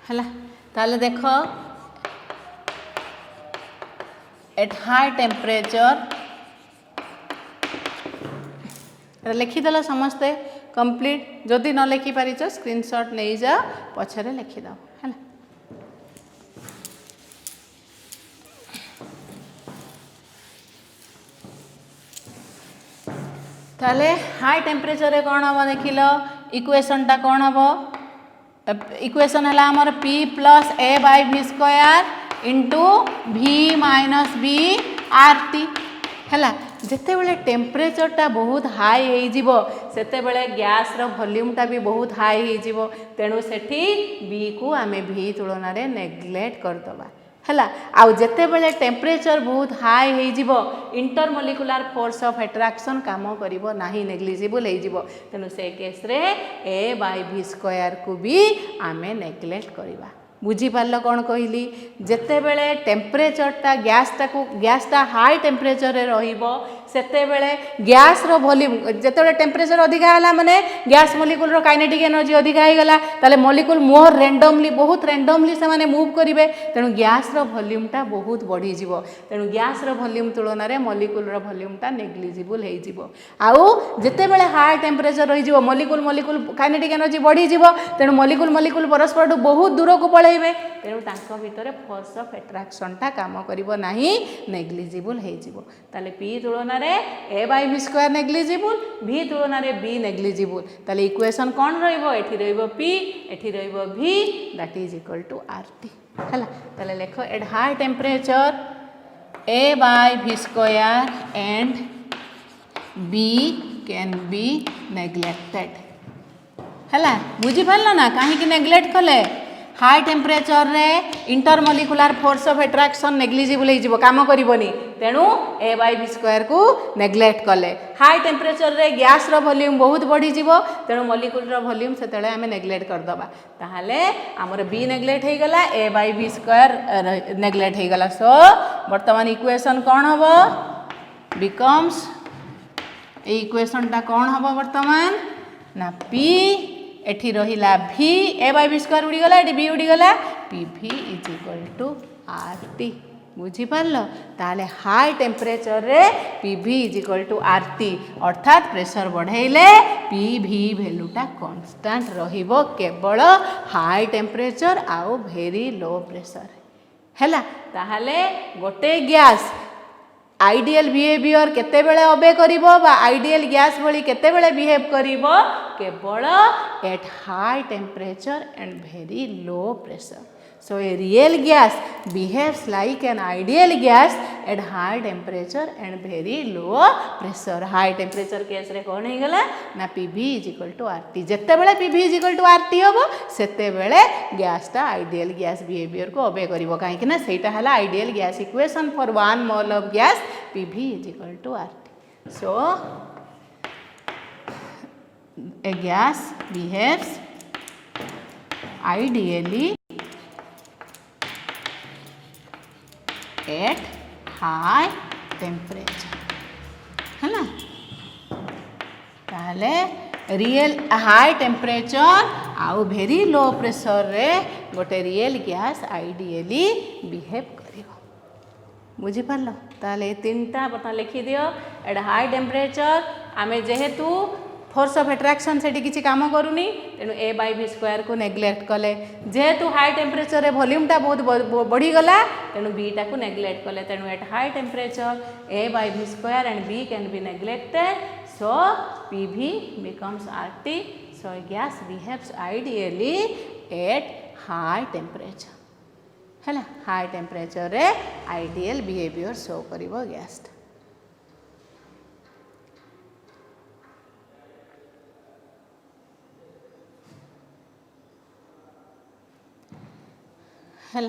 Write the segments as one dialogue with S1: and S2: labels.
S1: है ताले देख एट हाई टेम्परेचर लिखिदेल समस्ते कंप्लीट जदि न लिखि पारिच स्क्रीनशॉट नहीं जा पछरे लिखिद है ताले हाई टेम्परेचर कौन हम देख इक्वेशन टा कौन हम इक्वेशन है आमर P plus A by V square into भि माइनस बी आर टी है जिते बड़े टेम्परेचर टा बहुत हाई हो गैस रो वॉल्यूम टा भी बहुत हाई हो तेणु सेठी बी को आम भि तुलन में नेग्लेक्ट करदबा है आउ जिते बड़े टेम्परेचर बहुत हाई हो इंटरमोलिकुलर फोर्स ऑफ अट्रैक्शन काम करिवो नाही नेग्लिजिबल हो तेणु से केस रे ए बाय भि स्क्वायर को भी आमे नेग्लेक्ट करवा बुझीपार कौन कहली जिते बड़े टेम्परेचरटा गैसटा हाई टेम्परेचर रे रहिबो सेते बेले गैस रो वॉल्यूम जिते टेम्परेचर अधिका है माने गैस मॉलिक्यूल रो काइनेटिक एनर्जी अधिका हो गला ताले मॉलिक्यूल मोर रैंडमली बहुत रैंडमली से माने मूव करिवे तेणु गैस रो वॉल्यूमटा बहुत बढ़ी जिवो तेणु गैस रो वॉल्यूम तुलन रे मॉलिक्यूल रो वॉल्यूमटा नेग्लिजिबल हो जिवो आउ जिते बेले हाई टेम्परेचर रही जिवो मॉलिक्यूल काइनेटिक एनर्जी बढ़ी जिवो तेणु मॉलिक्यूल परस्पर बहुत दूर को पळेइबे तेणु तांको भितर फोर्स ऑफ अट्रैक्शन टा काम करिवो नाही नेग्लिजिबल हो जिवो ताले पी तुलन ए बाय भि स्क्वायर नेग्लिजिबल भि तुलन में बी नेग्लिजिबल ताले इक्वेशन कौन रहिबो एठी रहिबो पी एठी रहिबो V that is equal to R T है ताले लेख at high temperature a by V square and b can be neglected है बुझी पारल ना कहीं नेग्लेक्ट कले हाई टेम्परेचर रे intermolecular force of attraction negligible हो काम करनी तेणु ए बाय भि स्क्वायर को नेग्लेक्ट कले हाई टेम्परेचर रे गैस रो वॉल्यूम बहुत बढ़ी जिवो तेणु मॉलिक्यूल रो वॉल्यूम से आम नेग्लेक्ट करदबा ताहले आमर बी नेग्लेक्ट हो गला ए बाय भि स्क्वायर नेग्लेक्ट हो गला सो वर्तमान इक्वेशन कौन हम बिकम्स इक्वेशन टा कौन हम वर्तमान ना पी एठी रहिला भि ए बाय भि स्क्वायर उड़ीगला एठी बी उड़ीगला P V is equal to R T बुझी पारल ताले हाई टेम्परेचर रे P V is equal to R T अर्थात प्रेशर बढ़ेले पी भि वैल्यूटा कांस्टेंट रहिबो केवल हाई टेम्परेचर आउ वेरी लो प्रेशर हैला ताहले गोटे गैस आइडियल बिहेवियर केते बेले ओबे करिवो बा आइडियल गैस भली केते बेले बिहेव करिवो केवल at high temperature and very low pressure so a real gas behaves like an ideal gas at high temperature and very low pressure high temperature case रे कौन हो गला ना P V is equal to R T जिते बेले P V is equal to R T हम सेते बेले गैसटा आइडियल गैस बिहेवियर को ओबे करिवो काहे ना सेटा हला ideal gas equation for 1 mole of gas P V is equal to R T so a gas behaves ideally at high temperature है ना ताले रियल हाई टेम्परेचर आउ वेरी लो प्रेशर रे गोटे रियल गैस आइडियली बिहेव करिवो बुझी पारल ताले तीनटा बता लिखि दियो एट हाई टेम्परेचर आमे जेहेतु फोर्स ऑफ अट्रैक्शन से किसी काम करूनी तेणु ए बाय भि स्क्वायर को नेग्लेक्ट कले जेहेतु हाई टेम्परेचर वॉल्यूमटा बहुत बढ़ीगला तेणु बीटा को नेग्लेक्ट कले तेणु at high temperature a by V square and b can be neglected so P V becomes R T so gas behaves ideally at high temperature है high temperature रे ideal behaviour show करिवो gas है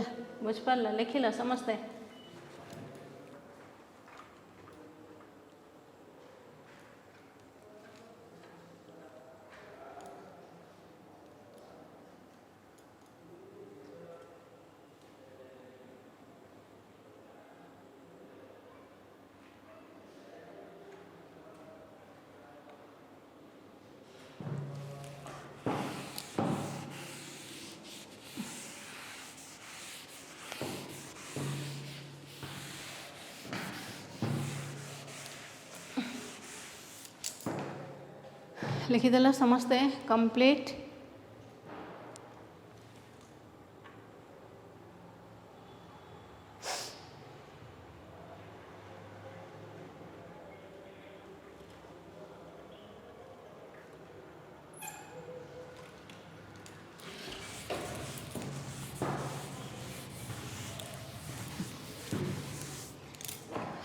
S1: बुझिपार लिखिल समस्ते लिखिदेल समस्ते complete.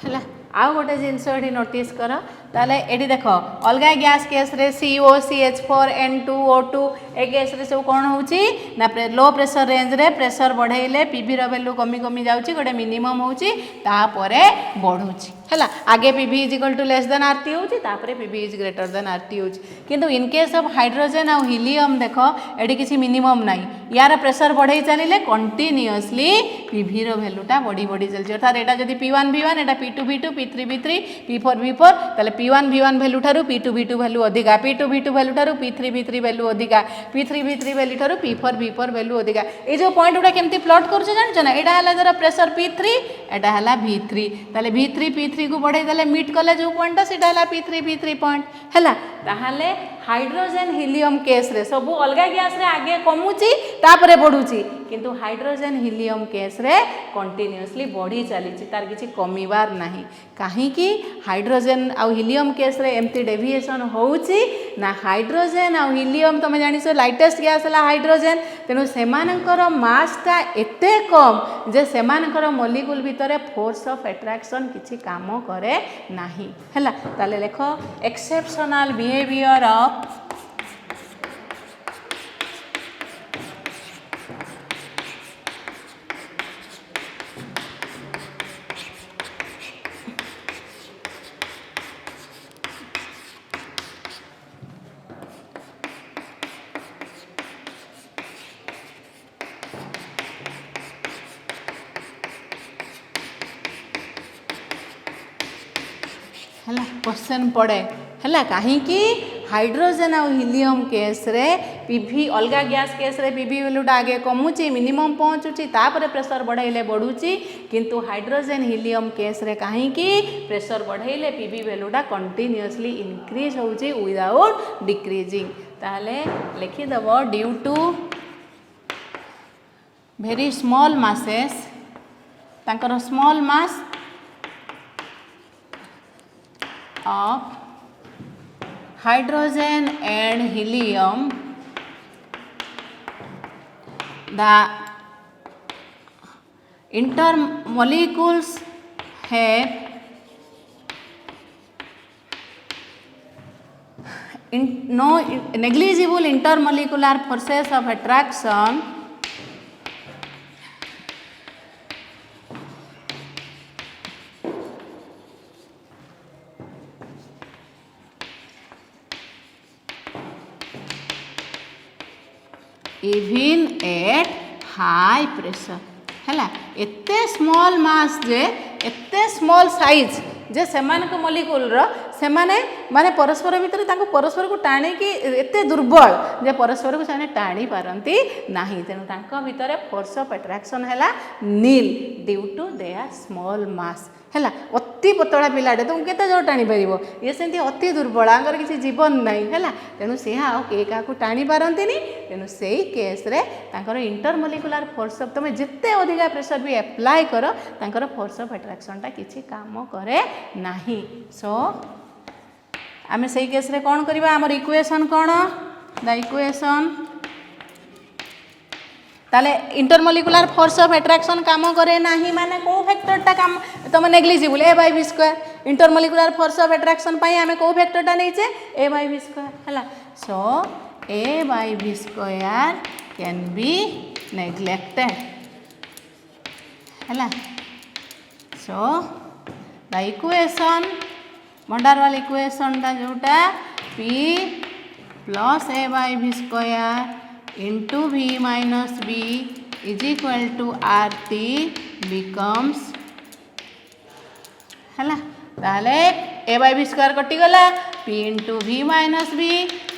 S1: है आउ गोटे जिनस ये नोटिस कर ताले एटी देख अलग गैस केस रे COCH4N2O2 ए गैस रे सब कौन होची ना लो प्रेशर रेंज रे प्रेशर बढ़ाइले पीवी रो वैल्यू कमी कमी जाउची गोटे मिनिमम होची तापरे बढ़ुची है आगे PV is equal to less than RT होची तापरे PV is greater than RT होची किंतु इन केस ऑफ हाइड्रोजन और हीलियम देख एटी किसी मिनिमम नाही यार प्रेशर बढ़ाई चलिले कंटिन्यूअसली PV रो वैल्यूटा बढ़ी बढ़ी चलची अर्थात एटा जदी P1 V1 एटा P2 V2 P3 V3 P4 V4 ताले P1 V1 वैल्यू ठारू P2 V2 वैल्यू अधिका P2 V2 वैल्यू ठारू P3 V3 वैल्यू अधिका P3 V3 वैल्यू ठारू P4 V4 वैल्यू अधिका ए जो पॉइंट उडा केमती प्लॉट करछ जानछ ना एटा हला जरा प्रेशर P3 एटा हला V3 ताले V3 P3 को बढ़ाई देले मीट कले जो पॉइंट सेटा हला P3 V3 पॉइंट हला ताहाले हाइड्रोजन हीलियम केस रे सब अलग गैस रे आगे कमुची तापरे बढ़ुची किंतु हाइड्रोजन हीलियम केस रे कंटिन्यूअसली बढ़ी चली तार किसी कमीबार नहीं कहीं हाइड्रोजन आउ हीलियम केस रे एमती डेविएशन होउची ना हाइड्रोजन आउ हीलियम तुम जानिस लाइटेस्ट गैस है हाइड्रोजन तेणु सेमानकर मासटा एते कम जे सेमानकर मॉलिक्यूल भितर फोर्स ऑफ अट्रैक्शन किछि काम करे नाही हैला ताले लेख एक्सेप्शनल बिहेवियर ऑफ है क्वेश्चन पड़े है कहीं हाइड्रोजन और हीलियम केस रे पीवी अलग गैस केस रे पीवी वैल्यूटा आगे कमुची मिनिमम पहुँचुची तापर प्रेशर बढ़ाइले बढ़ुची किंतु हाइड्रोजन हीलियम केस रे कहीं प्रेशर बढ़ाइले पीवी वैल्यूटा कंटिन्यूअसली इंक्रीज होउची विदाउट डिक्रीजिंग ताले लिखिदेव due to very small masses तांकर small mass of hydrogen and helium the intermolecules have no negligible intermolecular forces of attraction even at high pressure है एते स्मॉल मास जे एते small size जे सेमानक molecule रो सेमाने माने परस्पर भितर तांको परस्पर को टाणी की एते दुर्बल जे परस्पर को सेने टाणी पारंती नाही तेनु तांको भितर फोर्स ऑफ अट्रैक्शन हैला nil due to their small mass हैला अति पतला पिलाटे तुम केते जो टाणी परिबो ये सेंती अति दुर्बल आंगर किसी जीवन नाही हैला तेनु से आ के का को टाणी पारंती नी तेनु सेही केस रे तांकर इंटरमोलिकुलर फोर्स ऑफ तुम जिते अधिका प्रेशर भी अप्लाई करो तांकर फोर्स ऑफ अट्रैक्शन टा किछि काम करे नाही सो आमे सेही केस रे कोन करबा हमर इक्वेशन कोन द इक्वेशन ताले इंटरमोलिकुलर फोर्स ऑफ अट्रैक्शन काम करे नाही माने को फैक्टरटा काम तुम negligible A/V² intermolecular force of attraction पाई आमे को फैक्टरटा नैचे A/V² हला सो A/V² कैन बी नेग्लेक्टेड हला so the equation van der Waals equation टा जोटा P plus A/V² into V minus V is equal to RT becomes है ताले A/V² कटिगला P into V minus V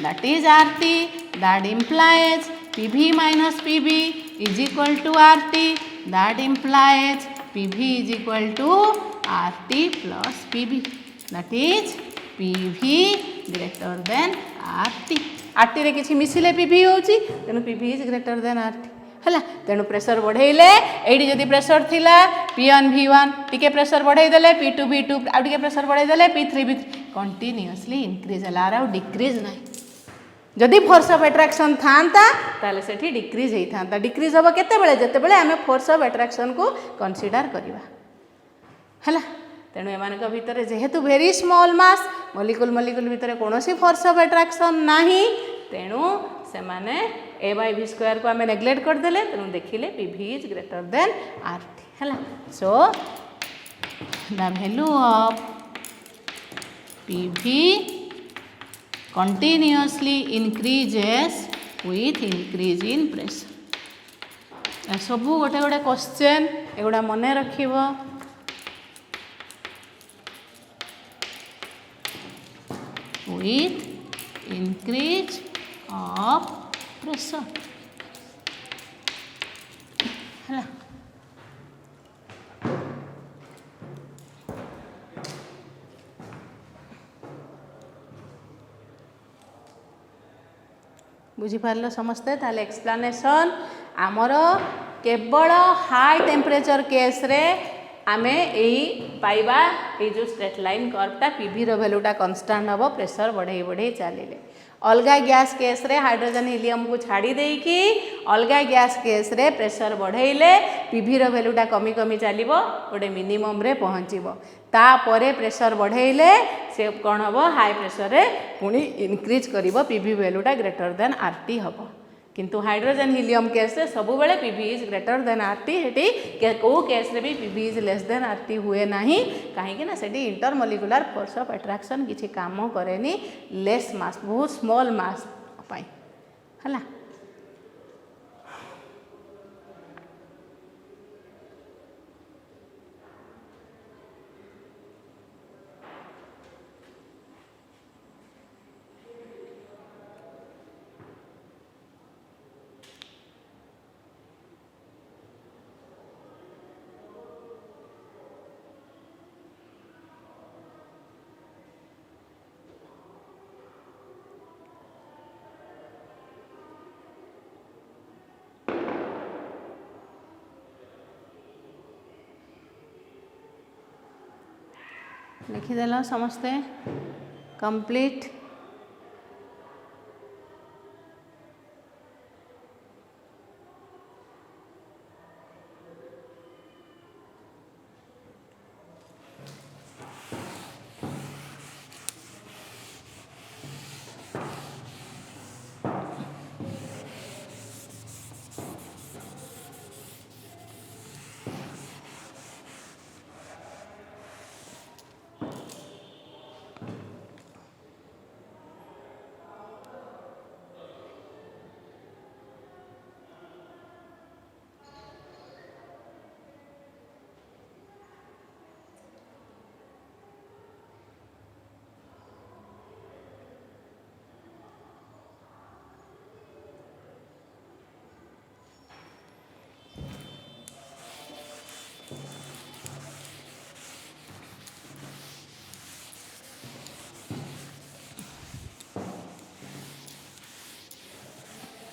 S1: that is RT that implies PV minus PV is equal to RT that implies PV is equal to RT plus PV that is PV greater than RT रे किछि मिसिले PV होउची तेनु PV is greater than RT है तेणु pressure बढ़ेले ये जदि प्रेसर थिला P1 V1 टिके प्रेसर बढ़े देले P2 V2 आउ टिके प्रेसर बढ़े देले P3 V3 कंटिन्यूअसली इंक्रीज है आर डिक्रीज ना जदि फोर्स ऑफ अट्रैक्शन थांता ताले सेठी डिक्रीज होता डिक्रीज हम केतेबेले जेतेबेले आमे फोर्स ऑफ अट्रैक्शन को कंसीडर करवा है तेणु एमान भितर जेहेतु very small mass molecule molecule भितर कौन फोर्स ऑफ अट्रैक्शन नहीं तेणु से माने ए बाय v स्क्वायर को आम नेग्लेक्ट करदेले तेणु देखिले PV is greater than RT है so the value of PV continuously increases with increase in pressure सबू गोटे गोटे क्वेश्चन एगुड़ा मन रखिब with increase of pressure है बुझीपार समस्ते ताले एक्सप्लेनेशन आमर केवल हाई टेम्परेचर केस रे आमे यही पाइबा ये जो स्ट्रेट लाइन कर्वटा पीवी रो वैल्यूटा कांस्टेंट हम प्रेशर बढ़े बढ़े चलिले अलग गैस केस रे हाइड्रोजन हिलियम को छाड़ी देकी अलग गैस केस रे प्रेशर बढ़ेले पीवी रो वैल्यूटा कमी कमी चलिबो गोटे मिनिमम रे पहुँचब तापरे प्रेशर बढ़ेले से कौन हम हाई प्रेशर रे पुणी इनक्रीज करिबो पीवी वैल्यूटा ग्रेटर देन आरटी हम किंतु हाइड्रोजन हिलियम केस रे सब बेले PV is greater than RT Hattie को केस रे भी PV is less than RT हुए नाही कहीं ना सेठी इंटरमोलिकुलर फोर्स ऑफ अट्रैक्शन किछि काम करेनी लेस मास बहुत स्मॉल मास पाई हला लिखिदेल समस्ते कंप्लीट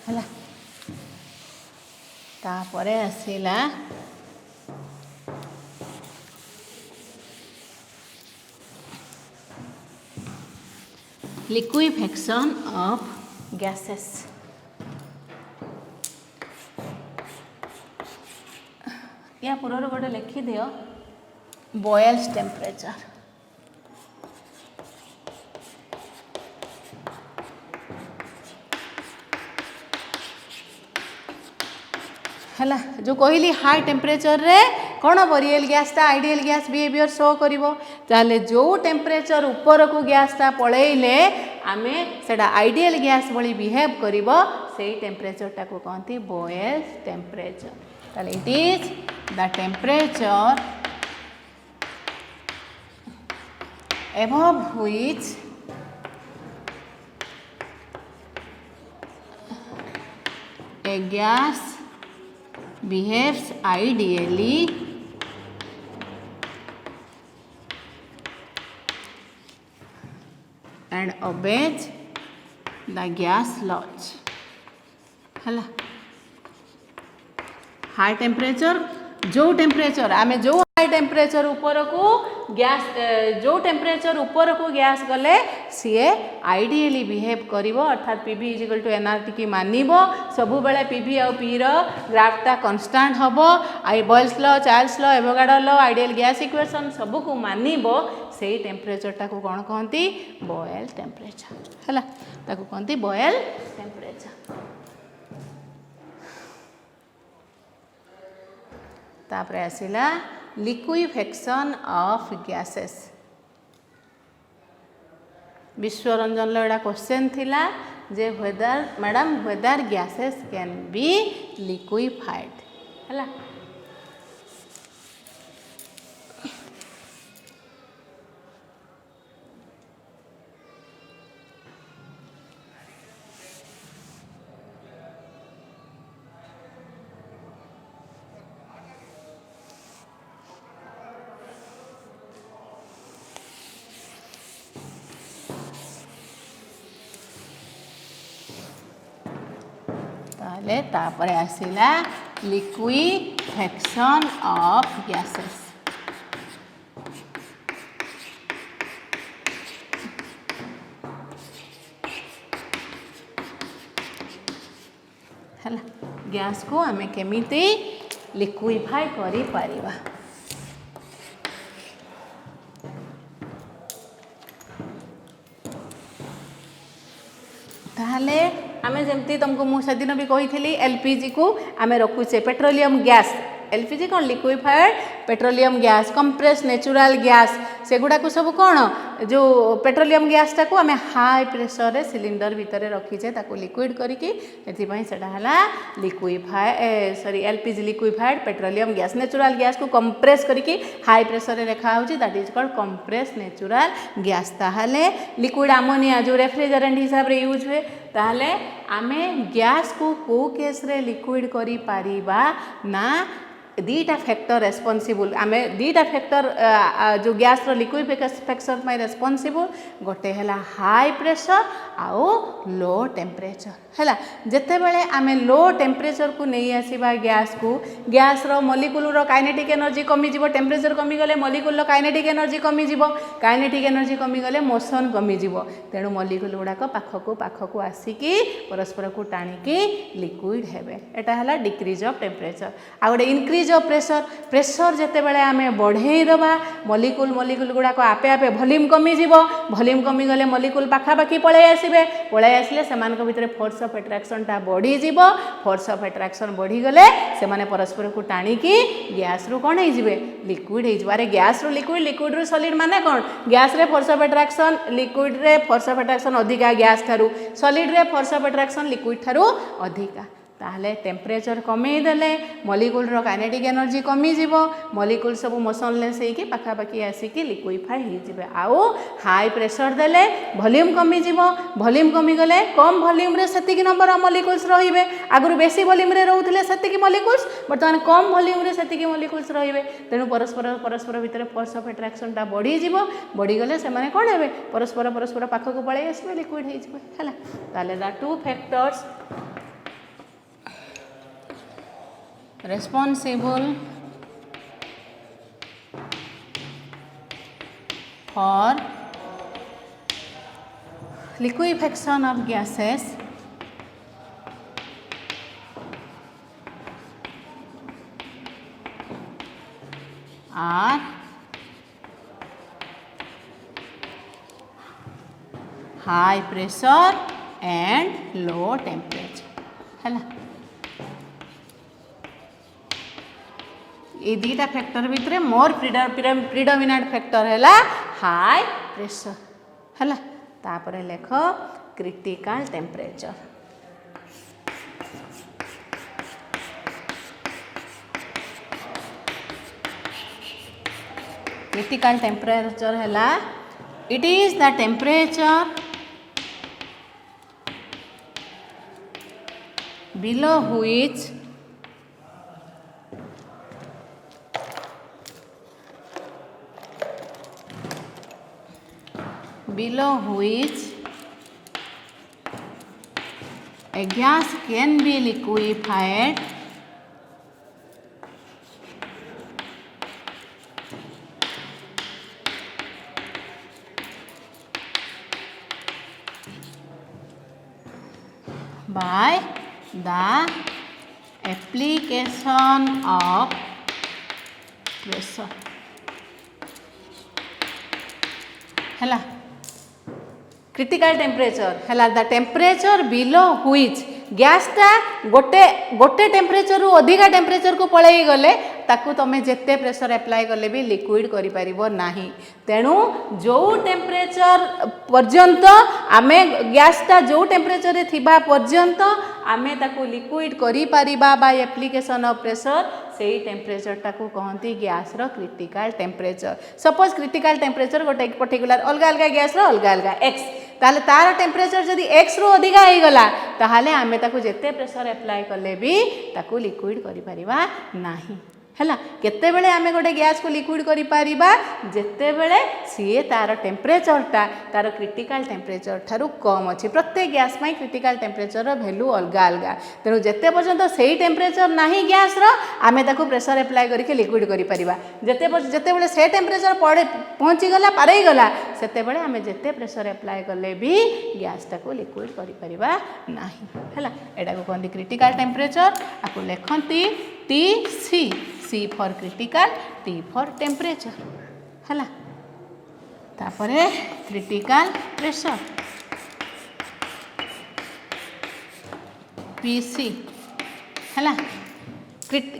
S1: है तापरे आसिला लिक्विफेक्शन ऑफ गैसेस या पूर्व गोटे लिखि दियो बॉयल्स टेम्परेचर है जो कहली हाई टेम्परेचर रे कौन हम रियल गैसटा आइडियल गैस बिहेवियर शो करिवो ताले जो टेम्परेचर ऊपर को गैसटा पळेइले आमे सेटा आइडियल गैस भली बिहेव करिवो सेही टेम्परेचरटा को कहती बॉयल्स टेम्परेचर ताले it is the temperature above which a gas behaves ideally and obeys the gas laws है हाई टेम्परेचर जो टेम्परेचर आम जो हाई टेम्परेचर ऊपर को गैस जो टेम्परेचर ऊपर को गैस गले सी आइडियली बिहेव करिवो अर्थात पीवी इजिकल टू एनआरटी की मानिबो सबु बेले पीवी और पी रो ग्राफटा कांस्टेंट हबो आई Boyle's law Charles law Avogadro law ideal gas equation सबु को मानिबो सेही टेम्परेचर टाको कोन कहंती बॉयल टेम्परेचर हैला ताको कहंती बॉयल टेम्परेचर तापरे आसिला लिक्विफेक्शन ऑफ गैसेस विश्वरंजन एटा क्वेश्चन थिला जे whether madam whether gases can be liquefied हैला तापरे आसिला लिक्विफेक्शन ऑफ गैसेस हैला गैस को आमे केमिति लिक्विफाई करि परिबा ताहले आमे जमती तुमको मु सेदिन भी कही थी एलपीजी को आमे रखुचे पेट्रोलियम गैस एलपीजी कौन liquefied petroleum gas compress natural gas सेगुड़ा को सब कौन जो पेट्रोलियम गैस टाको आमे हाई प्रेशर रे सिलिंडर भितर रखीचे ताको लिक्विड करिकी एथिपाई सेटा हला liquefy sorry LPG liquefied petroleum gas natural gas को कंप्रेस करिकी हाई प्रेशर रे रखा होची that is called compress natural gas ताहले लिक्विड अमोनिया जो रेफ्रिजरेंट हिसाब रे यूज हुए ताहले आमे गैस को केस रे लिक्विड करी पारिबा ना दीटा फैक्टर रेस्पॉन्सिबल आमे दीटा फैक्टर जो गैस रो लिक्विफेक्शन में रेस्पॉन्सिबल गोटे हैला हाई प्रेशर आओ लो टेम्परेचर हैला जेते बेले आमे लो टेम्परेचर को नहीं आसीबा गैस रो मॉलिक्यूल रो काइनेटिक एनर्जी कमी जीवो टेम्परेचर कमी गले मॉलिक्यूल रो काइनेटिक एनर्जी कमी जीवो काइनेटिक एनर्जी कमी गले मोशन कमी जीवो तेणु मॉलिक्यूल गुडाक पाखकू आसिकी परस्पर को टाणिकी लिक्विड हेबे एटा हैला डिक्रीज ऑफ टेम्परेचर आ गोटे इंक्रीज ऑफ प्रेशर जेते बेले आमे बढ़ेई दबा मॉलिक्यूल गुडाक आपे आपे वॉल्यूम कमी जीवो वॉल्यूम कमी गले मॉलिक्यूल पाखापाखी पळे आसिले सेमानक भितरे फोर्स ऑफ अट्रैक्शन टा बढ़ी जीवो फोर्स ऑफ अट्रैक्शन बढ़ी गले सेमाने परस्पर को टाणिकी गैस रु कोन हे जिवे लिक्विड हे जिवे अरे गैस रु लिक्विड रु सॉलिड माने कोन गैस रे फोर्स ऑफ अट्रैक्शन लिक्विड रे फोर्स ऑफ अट्रैक्शन अधिका गैस थारु सॉलिड रे force of attraction liquid Tharu अधिका ताहले टेम्परेचर कमेई देले मॉलिक्यूल रो काइनेटिक एनर्जी कमी जीवो मॉलिक्यूल सब मोशनलेस हेकी पाखापाखी आसिकी लिक्विफाई हो जिवे आउ हाई प्रेशर देले वॉल्यूम कमी जीवो वॉल्यूम कमी गले कम वॉल्यूम रे सेतिकी नंबर ऑफ मॉलिक्यूल्स रहिबे आगुरु बेसी वॉल्यूम रे रहउथिले सेतिकी मॉलिक्यूल्स वर्तमान कम वॉल्यूम रे सेतिकी मॉलिक्यूल्स रहिबे तेनु परस्पर भितर फोर्स ऑफ अट्रैक्शन टा बढ़ी जीवो बढ़ी गले से माने कोन हेबे परस्पर पाखकू पळे आसीबे लिक्विड हे जिवे हला ताले the two factors responsible for liquefaction of gases are high pressure and low temperature है ये दीटा फैक्टर भितर मोर प्रिडोमिनेंट फैक्टर है हाई प्रेशर है तापर लेख क्रिटिकल टेम्परेचर क्रिटिकल टेम्परेचर है it is the temperature below which a gas can be liquefied by the application of pressure है critical temperature है द टेम्परेचर बिलो व्हिच गैसटा गोटे गोटे टेम्परेचर रु अधिका टेम्परेचर को पलैई गले ताकू तमें जिते प्रेशर एप्लाय कले भी लिक्विड करि परिबो नाही तेणु जो टेम्परेचर पर्यंत आमे गैसटा जो टेम्परेचर रे थिबा पर्यंत आमे ताकू लिक्विड करि परिबा बाय एप्लिकेशन ऑफ प्रेशर सेही टेम्परेचर टाकू कहती गैस रो critical temperature suppose critical temperature गोटे पर्टिकुलर अलग अलग गैस रो अलग अलग एक्स ताले तार टेम्परेचर जदि एक्स रो अधिका हो गला ताहाले आमे ताकू जेते प्रेशर एप्लाय कले भी ताकू लिक्विड करि परिबा नाही है केते बेले आमे गोटे गैस को लिक्विड करि परिबा जेते बेले सीए तार टेम्परेचरटा तार क्रिटिकल टेम्परेचर ठारू कम अच्छी प्रत्येक गैस में क्रिटिकल टेम्परेचर वैल्यू अलग अलग तेणु जेते पर्यंत सही टेम्परेचर नाही गैस रो आमे ताकू प्रेशर एप्लाय करके लिक्विड करि परिबा जेते बेले से टेम्परेचर पड़े पहुँची गला पारई गला सेते बेले आमे जेते प्रेशर एप्लाय कले भी गैस टाको लिक्विड करि परिबा नाही हैला एटा को कहंती क्रिटिकल टेम्परेचर आपको लेखंती TC C for critical T for temperature है तापरे क्रिटिकल प्रेशर PC है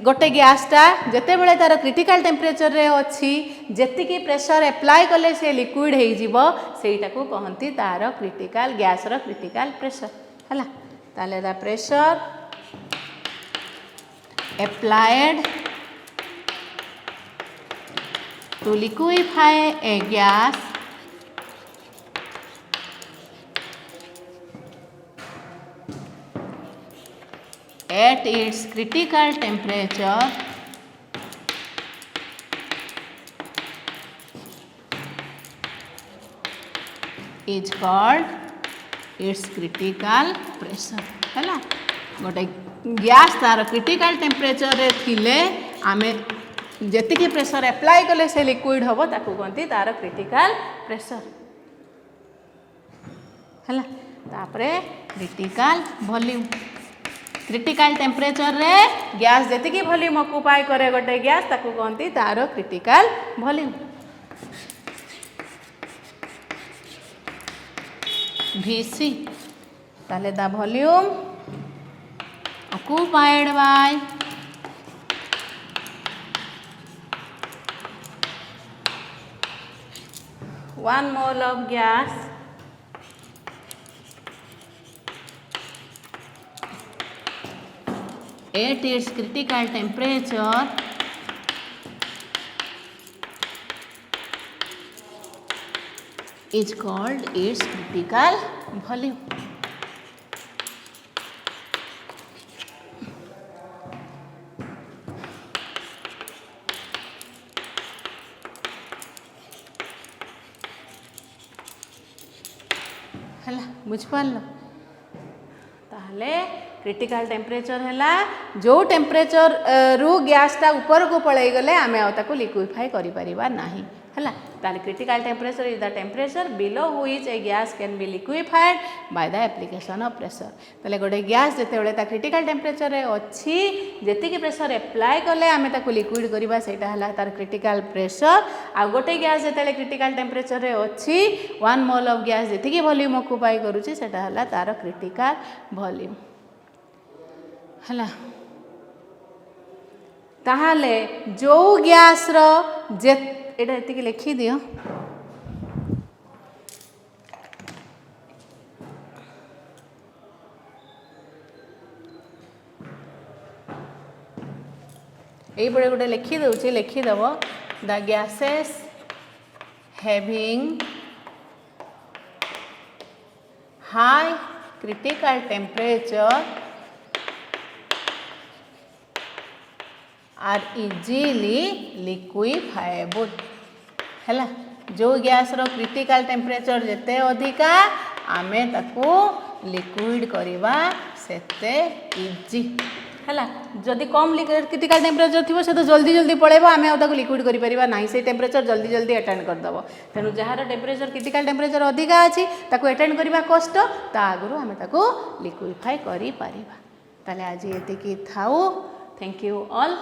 S1: गोटे गैसटा जिते बड़े तार क्रिटिकल टेम्परेचर रे अच्छी जेतिकी प्रेशर एप्लाय कले से लिक्विड हो जीवो सेटा को कहती तार क्रिटिकल गैस रो क्रिटिकल प्रेशर है ताले the pressure applied to liquefy a gas at its critical temperature is called its critical pressure है गोटे गैस तार क्रिटिकल टेम्परेचर रे थिले आमे जेतिकी प्रेशर एप्लाय कले से लिक्विड होबो ताकू कहंती तार क्रिटिकल प्रेशर हला तापरे क्रिटिकल वॉल्यूम क्रिटिकल टेम्परेचर रे गैस जेतिकी वॉल्यूम ऑक्युपाई करे गोटे गैस ताकू कहंती तार क्रिटिकल वॉल्यूम VC ताले the volume occupied by one mole of gas at its critical temperature is called its critical volume है बुझिपार ताहले क्रिटिकल टेम्परेचर है जो टेम्परेचर रु गैसटा ऊपर को पलैई गले आमे आउ लिक्विफाई करि परिबा नाही है ताले critical temperature is the temperature below which A gas can be liquefied by the application of pressure ताले गोटे गैस जेते बेले ता क्रिटिकल टेम्परेचर रे अछि जेतिकी प्रेशर एप्लाय कले आमे ताकू लिक्विड करिबा सेटा हला तार क्रिटिकल प्रेशर आ गोटे गैस जेते क्रिटिकल टेम्परेचर रे अछि 1 मोल ऑफ गैस जेतिकी वॉल्यूम ऑक्युपाई करूची सेटा हला तार क्रिटिकल वॉल्यूम हला ताहाले जो गैस रो जे एटा एतिकी लिखि दियो यही पड़े गोटे लिखि दूसरी लिखिदेव the gases having high critical temperature are easily liquefiable है जो गैस रो क्रिटिकल टेम्परेचर जेते अधिका आमे ताकू लिक्विड करवा सेते इजी है जदि कम क्रिटिकल टेम्परेचर थी से तो जल्दी जल्दी पड़ेब आम लिक्विड कर ना से टेम्परेचर जल्दी जल्दी अटेंड करदेव तेणु जार टेम्परेचर क्रिटिकल टेम्परेचर अधिका अच्छी अटेंड करवा कष्ट ता आगु आम लिक्विफाई कर आज ये थाउ थैंक यू ऑल।